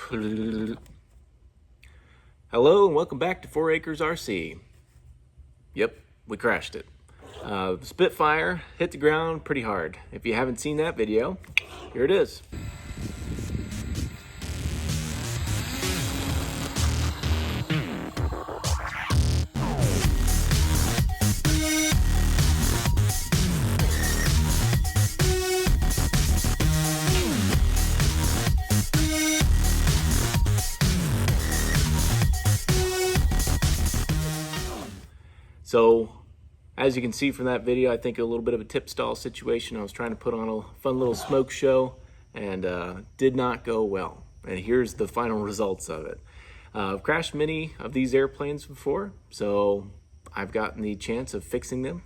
Hello and welcome back to 4 Acres RC. Yep, we crashed it. The Spitfire hit the ground pretty hard. If you haven't seen that video, here it is. So, as you can see from that video, I think a little bit of a tip stall situation. I was trying to put on a fun little smoke show and did not go well. And here's the final results of it. I've crashed many of these airplanes before, so I've gotten the chance of fixing them.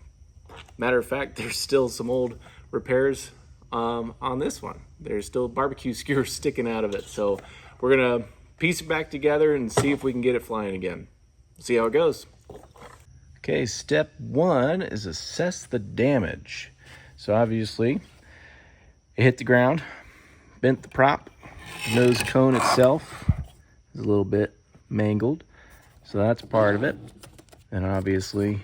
Matter of fact, there's still some old repairs on this one. There's still barbecue skewers sticking out of it. So we're gonna piece it back together and see if we can get it flying again. See how it goes. Okay, step one is assess the damage. So obviously, it hit the ground, bent the prop, the nose cone itself is a little bit mangled. So that's part of it. And obviously,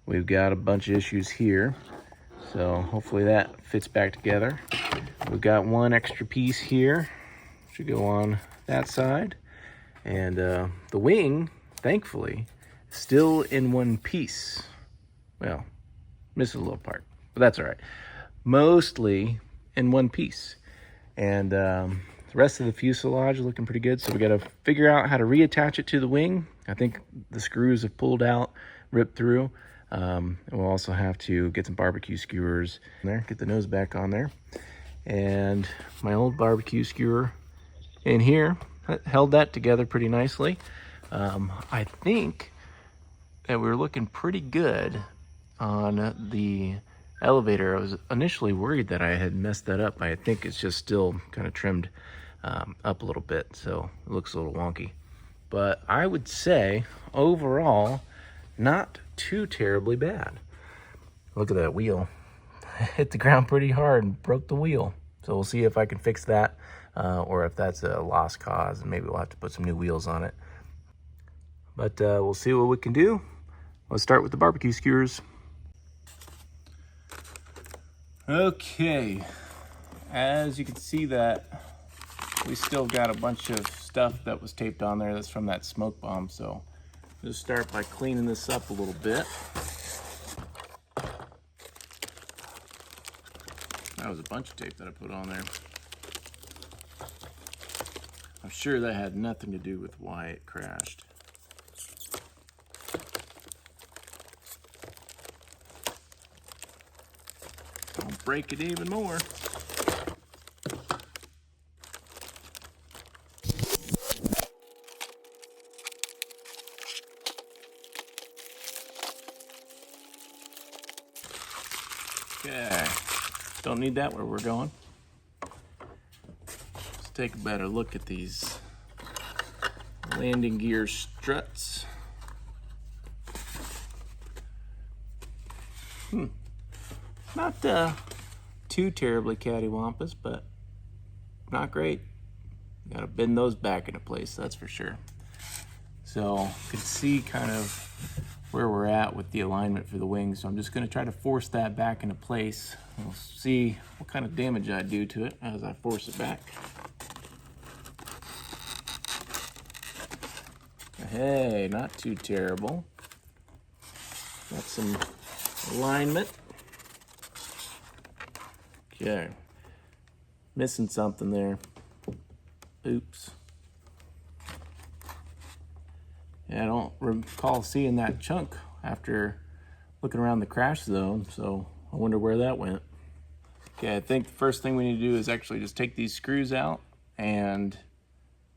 we've got a bunch of issues here. So hopefully that fits back together. We've got one extra piece here. Should go on that side. And the wing, thankfully, still in one piece. Well, missing a little part, but that's all right. Mostly in one piece. And the rest of the fuselage is looking pretty good. So we got to figure out how to reattach it to the wing. I think the screws have pulled out, ripped through. And we'll also have to get some barbecue skewers in there, get the nose back on there. And my old barbecue skewer in here held that together pretty nicely. I think that we were looking pretty good on the elevator. I was initially worried that I had messed that up. I think it's just still kind of trimmed up a little bit, so it looks a little wonky. But I would say, overall, not too terribly bad. Look at that wheel. Hit the ground pretty hard and broke the wheel. So we'll see if I can fix that, or if that's a lost cause, and maybe we'll have to put some new wheels on it. But we'll see what we can do. Let's start with the barbecue skewers. Okay, as you can see that we still got a bunch of stuff that was taped on there that's from that smoke bomb. So just start by cleaning this up a little bit. That was a bunch of tape that I put on there. I'm sure that had nothing to do with why it crashed. Don't break it even more. Okay, don't need that where we're going. Let's take a better look at these landing gear struts. Not too terribly cattywampus, but not great. Gotta bend those back into place, that's for sure. So you can see kind of where we're at with the alignment for the wings. So I'm just gonna try to force that back into place. We'll see what kind of damage I do to it as I force it back. Hey, not too terrible. Got some alignment. Okay, missing something there. Oops. Yeah, I don't recall seeing that chunk after looking around the crash zone, so I wonder where that went. Okay, I think the first thing we need to do is actually just take these screws out and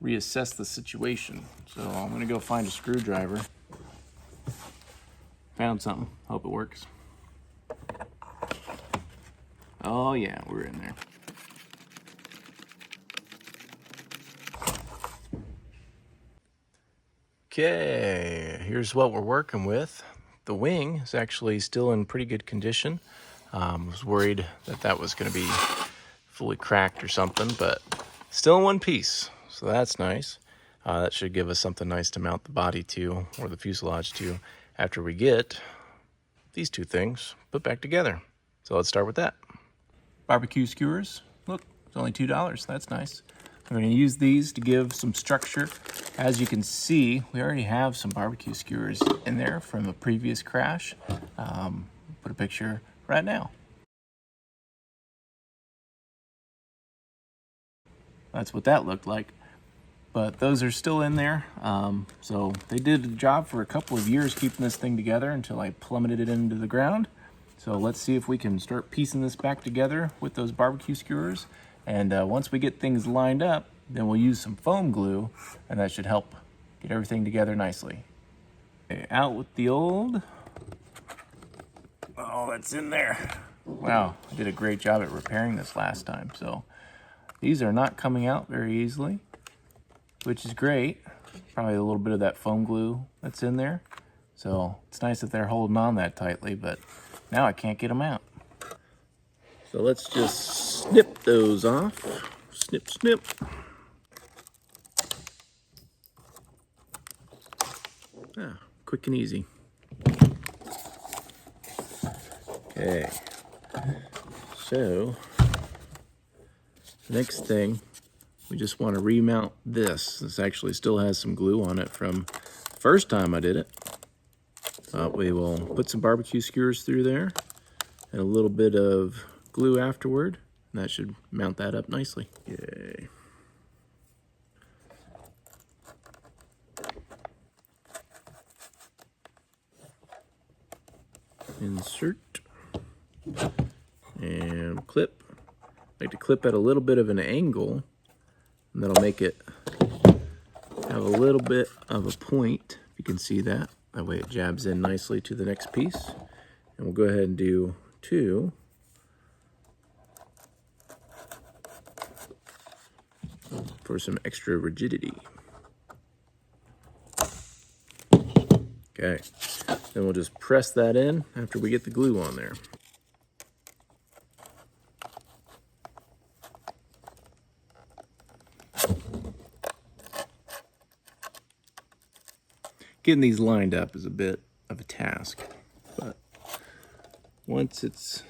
reassess the situation. So I'm gonna go find a screwdriver. Found something, hope it works. Oh yeah, we're in there. Okay, here's what we're working with. The wing is actually still in pretty good condition. I was worried that that was going to be fully cracked or something, but still in one piece. So So that's nice. That should give us something nice to mount the body to, or the fuselage to, after we get these two things put back together. So let's start with that. Barbecue skewers. Look, it's only $2. That's nice. We're going to use these to give some structure. As you can see, we already have some barbecue skewers in there from a previous crash. Put a picture right now. That's what that looked like. But those are still in there. So they did a job for a couple of years keeping this thing together until I plummeted it into the ground. So let's see if we can start piecing this back together with those barbecue skewers. And once we get things lined up, then we'll use some foam glue, and that should help get everything together nicely. Okay, out with the old. Oh, that's in there. Wow, I did a great job at repairing this last time. So these are not coming out very easily, which is great. Probably a little bit of that foam glue that's in there. So it's nice that they're holding on that tightly, but now I can't get them out. So let's just snip those off. Snip, snip. Quick and easy. Okay. So the next thing, we just want to remount this. This actually still has some glue on it from the first time I did it. We will put some barbecue skewers through there and a little bit of glue afterward, and that should mount that up nicely. Okay. Insert and clip. I like to clip at a little bit of an angle, and that'll make it have a little bit of a point, if you can see that. That way it jabs in nicely to the next piece. And we'll go ahead and do two. For some extra rigidity. Okay, then we'll just press that in after we get the glue on there. Getting these lined up is a bit of a task, but once it's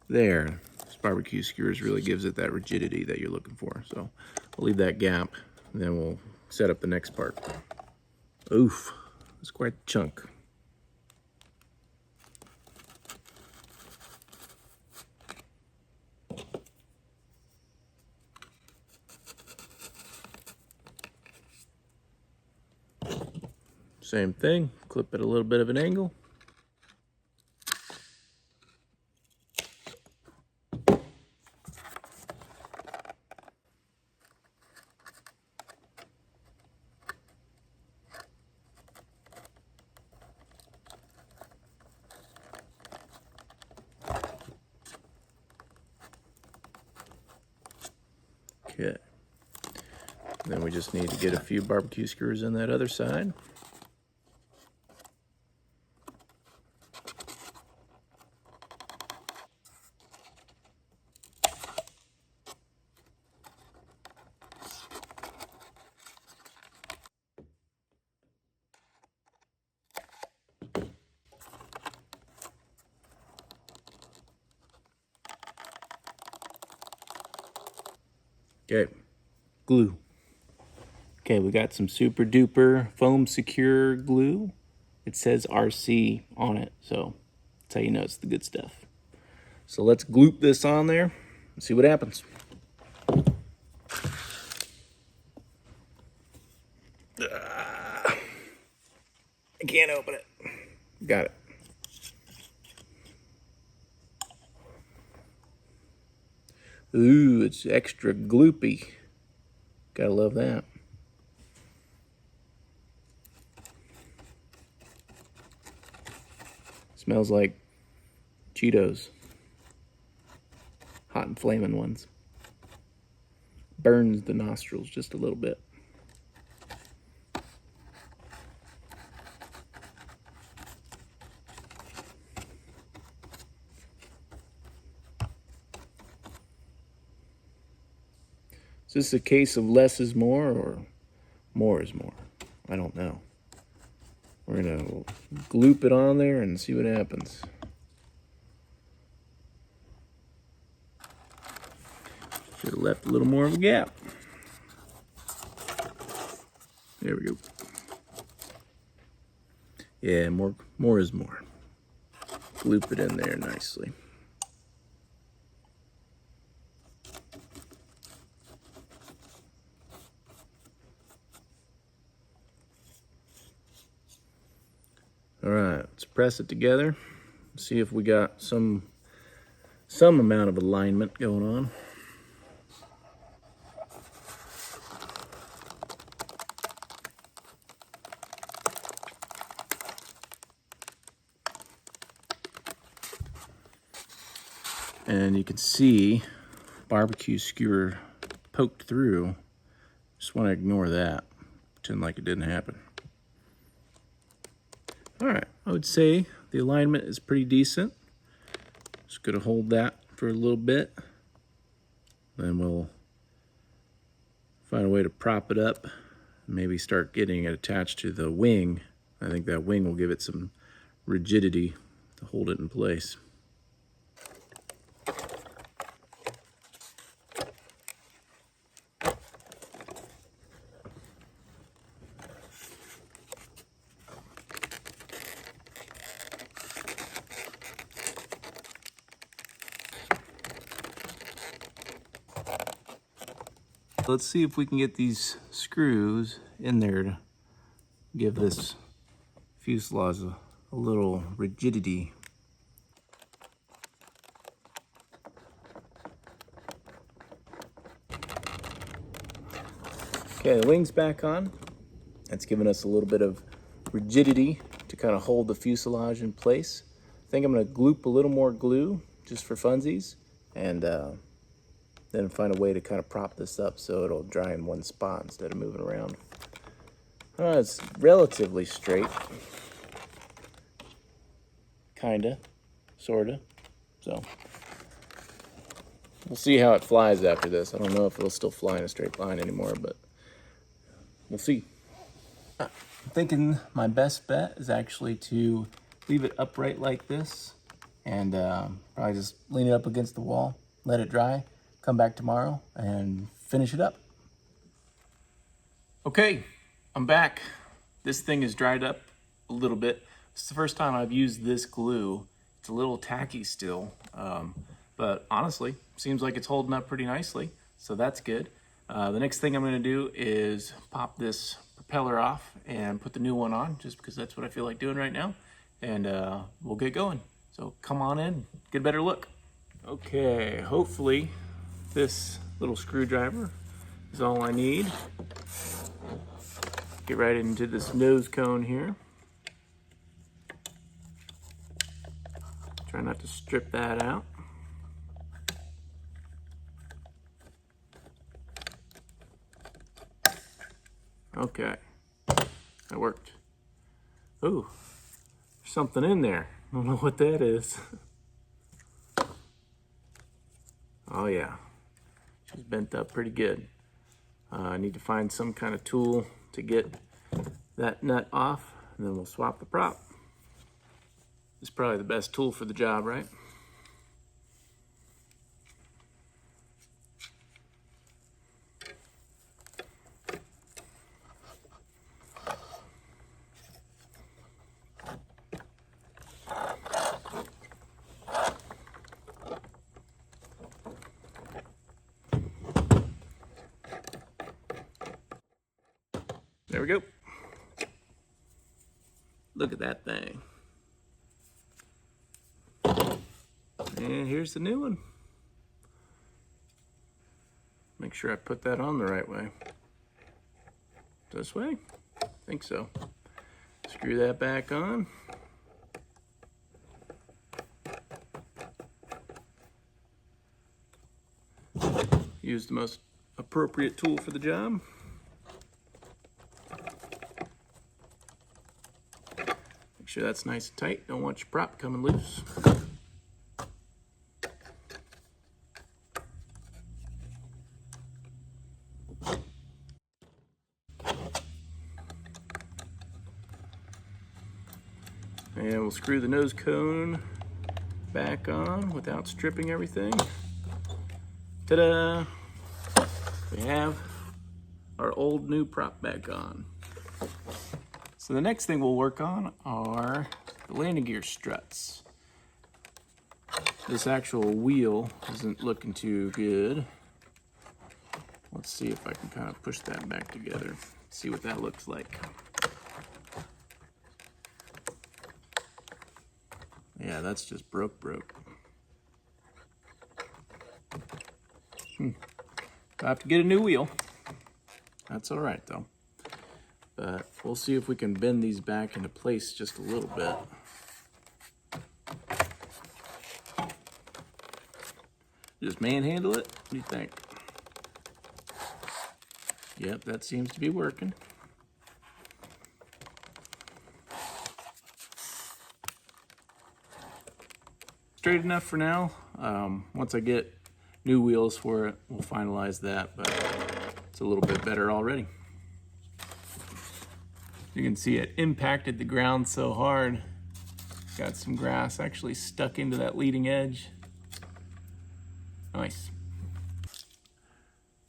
there, this barbecue skewers really gives it that rigidity that you're looking for. So we'll leave that gap, and then we'll set up the next part. Oof, it's quite a chunk. Same thing, clip at a little bit of an angle. Okay. Then we just need to get a few barbecue skewers on that other side. Okay, glue. Okay, we got some super duper foam secure glue. It says RC on it, so that's how you know it's the good stuff. So let's gloop this on there and see what happens. I can't open it. Got it. Ooh, it's extra gloopy. Gotta love that. Smells like Cheetos. Hot and flaming ones. Burns the nostrils just a little bit. this a case of less is more or more is more? I don't know. We're gonna gloop it on there and see what happens. Should have left a little more of a gap. There we go. Yeah, more is more. Gloop it in there nicely. All right, let's press it together. See if we got some amount of alignment going on. And you can see barbecue skewer poked through. Just want to ignore that, pretend like it didn't happen. All right, I would say the alignment is pretty decent. Just gonna hold that for a little bit. Then we'll find a way to prop it up. Maybe start getting it attached to the wing. I think that wing will give it some rigidity to hold it in place. Let's see if we can get these screws in there to give this fuselage a little rigidity. Okay, the wing's back on. That's given us a little bit of rigidity to kind of hold the fuselage in place. I think I'm gonna gloop a little more glue just for funsies, and then find a way to kind of prop this up so it'll dry in one spot instead of moving around. It's relatively straight. Kinda, sorta. So, we'll see how it flies after this. I don't know if it'll still fly in a straight line anymore, but we'll see. I'm thinking my best bet is actually to leave it upright like this and probably just lean it up against the wall, let it dry, come back tomorrow and finish it up. Okay, I'm back. This thing is dried up a little bit. This is the first time I've used this glue. It's a little tacky still, but honestly, seems like it's holding up pretty nicely, so that's good. The next thing I'm gonna do is pop this propeller off and put the new one on, just because that's what I feel like doing right now, and we'll get going. So come on in, get a better look. Okay, hopefully this little screwdriver is all I need. Get right into this nose cone here. Try not to strip that out. Okay, that worked. Ooh, there's something in there. I don't know what that is. Oh yeah, she's bent up pretty good. I need to find some kind of tool to get that nut off, and then we'll swap the prop. This is probably the best tool for the job, right? There we go. Look at that thing. And here's the new one. Make sure I put that on the right way. This way? I think so. Screw that back on. Use the most appropriate tool for the job. Make sure that's nice and tight. Don't want your prop coming loose. And we'll screw the nose cone back on without stripping everything. Ta-da! We have our old new prop back on. So the next thing we'll work on are the landing gear struts. This actual wheel isn't looking too good. Let's see if I can kind of push that back together, see what that looks like. Yeah, that's just broke. I have to get a new wheel. That's all right though. But we'll see if we can bend these back into place just a little bit. Just manhandle it? What do you think? Yep, that seems to be working. Straight enough for now. Once I get new wheels for it, we'll finalize that, but it's a little bit better already. You can see it impacted the ground so hard. Got some grass actually stuck into that leading edge. Nice.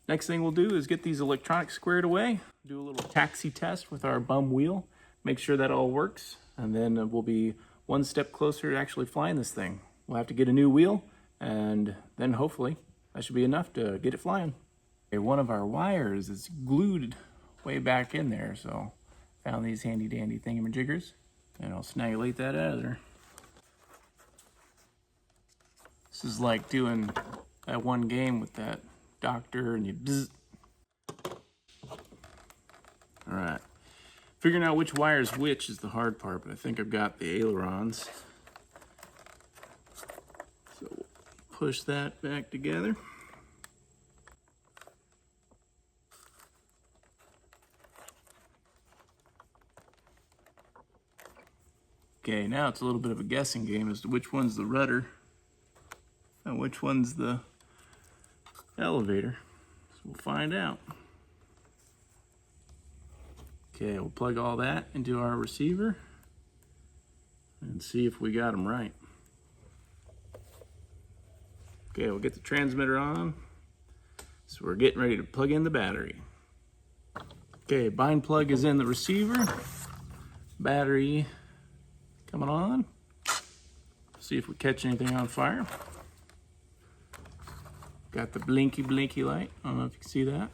Next thing we'll do is get these electronics squared away, do a little taxi test with our bum wheel, make sure that all works, and then we'll be one step closer to actually flying this thing. We'll have to get a new wheel, and then hopefully that should be enough to get it flying. Okay, one of our wires is glued way back in there, so found these handy dandy thingamajiggers, and I'll snagulate that out of there. This is like doing that one game with that doctor and you bzz. All right, figuring out which wire is which is the hard part, but I think I've got the ailerons. So we'll push that back together. Okay, now it's a little bit of a guessing game as to which one's the rudder and which one's the elevator. So we'll find out. Okay, we'll plug all that into our receiver and see if we got them right. Okay, we'll get the transmitter on. So we're getting ready to plug in the battery. Okay, bind plug is in the receiver. Battery coming on. See if we catch anything on fire. Got the blinky light. I don't know if you can see that.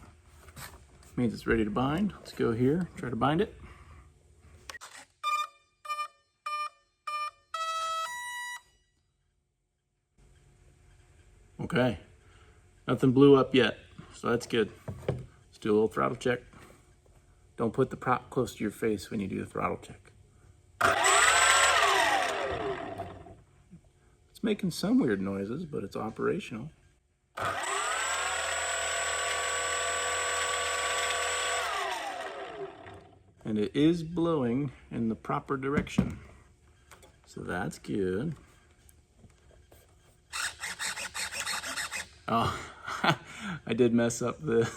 Means it's ready to bind. Let's go here, try to bind it. Okay, nothing blew up yet, so that's good. Let's do a little throttle check. Don't put the prop close to your face when you do the throttle check. It's making some weird noises, but it's operational. And it is blowing in the proper direction, so that's good. Oh, I did mess up the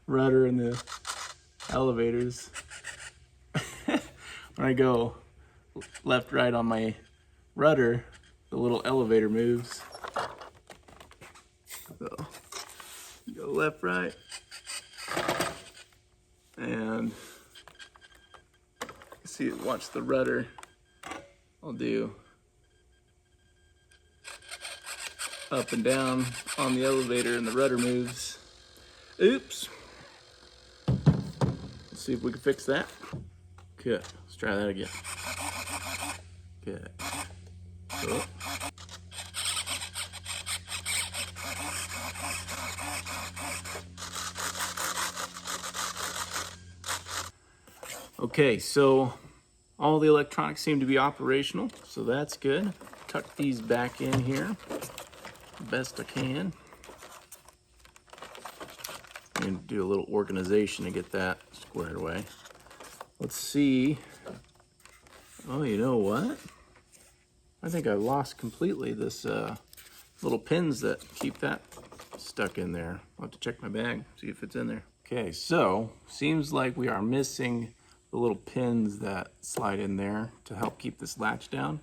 rudder and the elevators. When I go left, right on my rudder, the little elevator moves. So, go left, right, and see, watch the rudder. I'll do up and down on the elevator and the rudder moves. Oops. Let's see if we can fix that. Good. Let's try that again. Good. Oh. Okay, so all the electronics seem to be operational, so that's good. Tuck these back in here the best I can. And do a little organization to get that squared away. Let's see. Oh, you know what? I think I lost completely this little pins that keep that stuck in there. I'll have to check my bag, see if it's in there. Okay, so seems like we are missing the little pins that slide in there to help keep this latch down,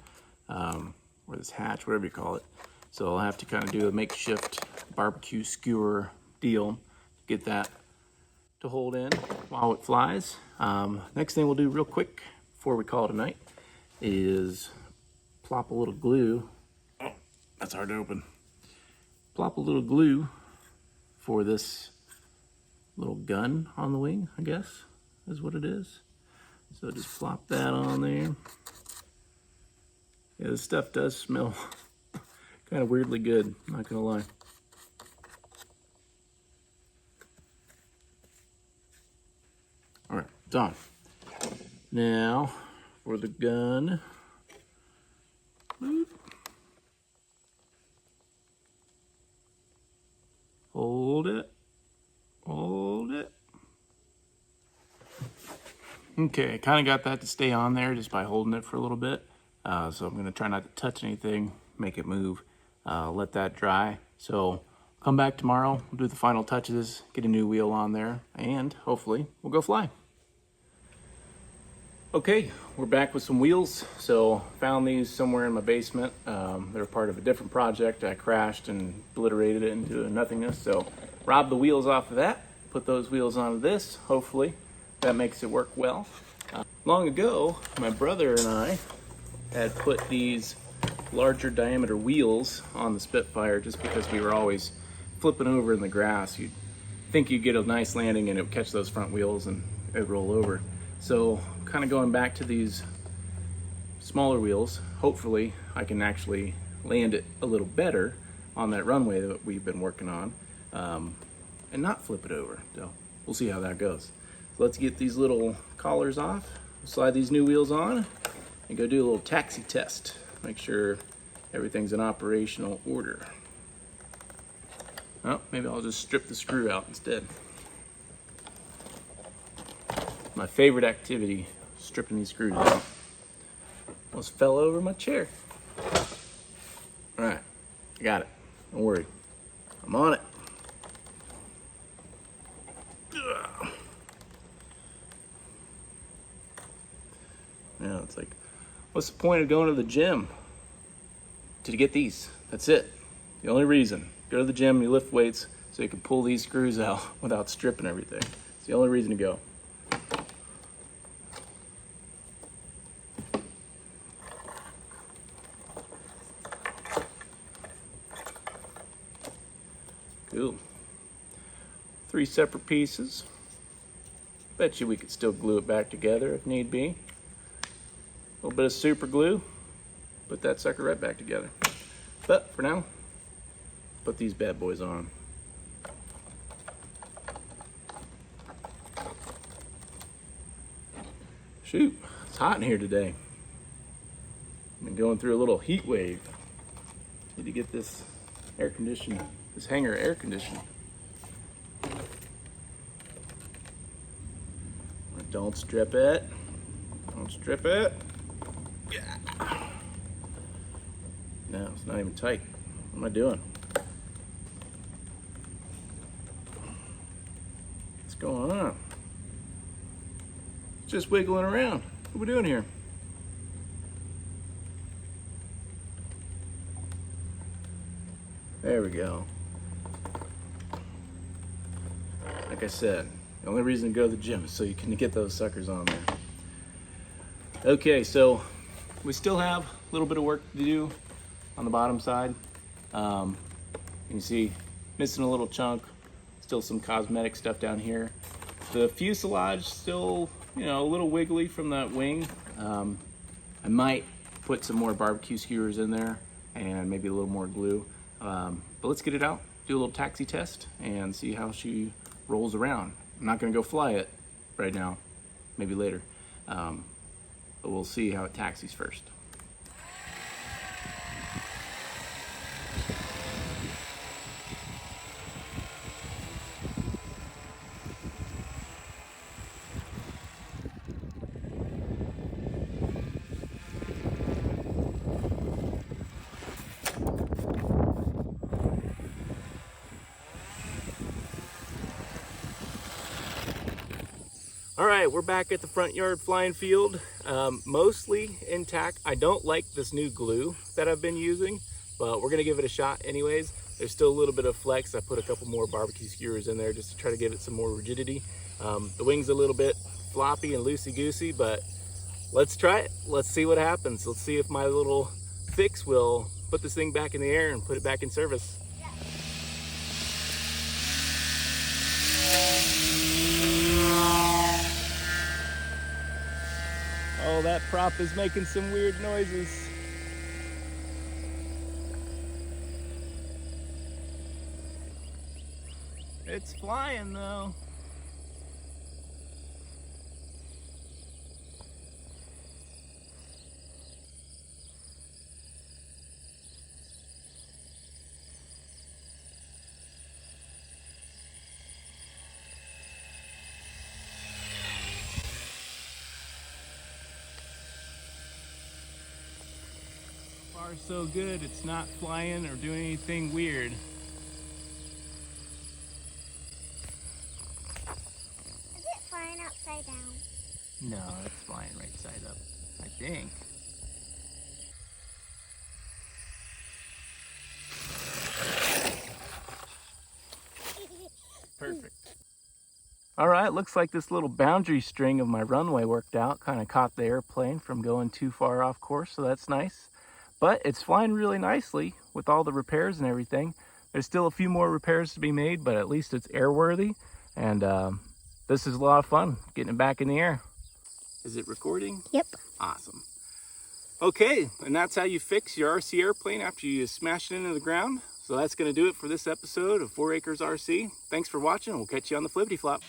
or this hatch, whatever you call it. So I'll have to kind of do a makeshift barbecue skewer deal to get that to hold in while it flies. Next thing we'll do real quick before we call it a night is plop a little glue. Oh, that's hard to open. Plop a little glue for this little gun on the wing, I guess is what it is. So just plop that on there. Yeah, this stuff does smell kind of weirdly good, not gonna lie. All right, it's on. Now for the gun. Boop. Hold it. Hold it. Okay, I kind of got that to stay on there just by holding it for a little bit. So I'm gonna try not to touch anything, make it move, let that dry. So come back tomorrow, we'll do the final touches, get a new wheel on there, and hopefully we'll go fly. Okay, we're back with some wheels. So found these somewhere in my basement. They're part of a different project. I crashed and obliterated it into nothingness. So robbed the wheels off of that, put those wheels onto this. Hopefully that makes it work well. Long ago, my brother and I had put these larger diameter wheels on the Spitfire just because we were always flipping over in the grass. You'd think you'd get a nice landing and it would catch those front wheels and it would roll over. So kind of going back to these smaller wheels, hopefully I can actually land it a little better on that runway that we've been working on, and not flip it over. So we'll see how that goes. So let's get these little collars off, slide these new wheels on, and go do a little taxi test. Make sure everything's in operational order. Oh, maybe I'll just strip the screw out instead. My favorite activity, stripping these screws out. Almost fell over my chair. All right, I got it. Don't worry, I'm on it. Now it's like, what's the point of going to the gym? To get these, that's it. The only reason. Go to the gym, you lift weights so you can pull these screws out without stripping everything. It's the only reason to go. Cool. 3 separate pieces. Bet you we could still glue it back together if need be. A little bit of super glue. Put that sucker right back together. But for now, put these bad boys on. Shoot, it's hot in here today. I've been going through a little heat wave. Need to get this air conditioned, this hangar air conditioned. Don't strip it. Don't strip it. Yeah. No, it's not even tight. What am I doing? What's going on? It's just wiggling around. What are we doing here? There we go. Like I said, the only reason to go to the gym is so you can get those suckers on there. Okay, so we still have a little bit of work to do on the bottom side. You can see missing a little chunk, still some cosmetic stuff down here. The fuselage still, you know, a little wiggly from that wing. I might put some more barbecue skewers in there and maybe a little more glue. But let's get it out, do a little taxi test and see how she rolls around. I'm not gonna go fly it right now, maybe later. But we'll see how it taxis first. All right, we're back at the front yard flying field, mostly intact. I don't like this new glue that I've been using, but we're gonna give it a shot anyways. There's still a little bit of flex. I put a couple more barbecue skewers in there just to try to give it some more rigidity. The wing's a little bit floppy and loosey-goosey, but let's try it. Let's see what happens. Let's see if my little fix will put this thing back in the air and put it back in service. Oh, that prop is making some weird noises. It's flying though. Far so good, it's not flying or doing anything weird. Is it flying upside down? No, it's flying right side up, I think. Perfect. All right, looks like this little boundary string of my runway worked out, kind of caught the airplane from going too far off course, so that's nice. But it's flying really nicely with all the repairs and everything. There's still a few more repairs to be made, but at least it's airworthy. And this is a lot of fun, getting it back in the air. Is it recording? Yep. Awesome. Okay, and that's how you fix your RC airplane after you smash it into the ground. So that's gonna do it for this episode of 4 Acres RC. Thanks for watching, we'll catch you on the flippity flop.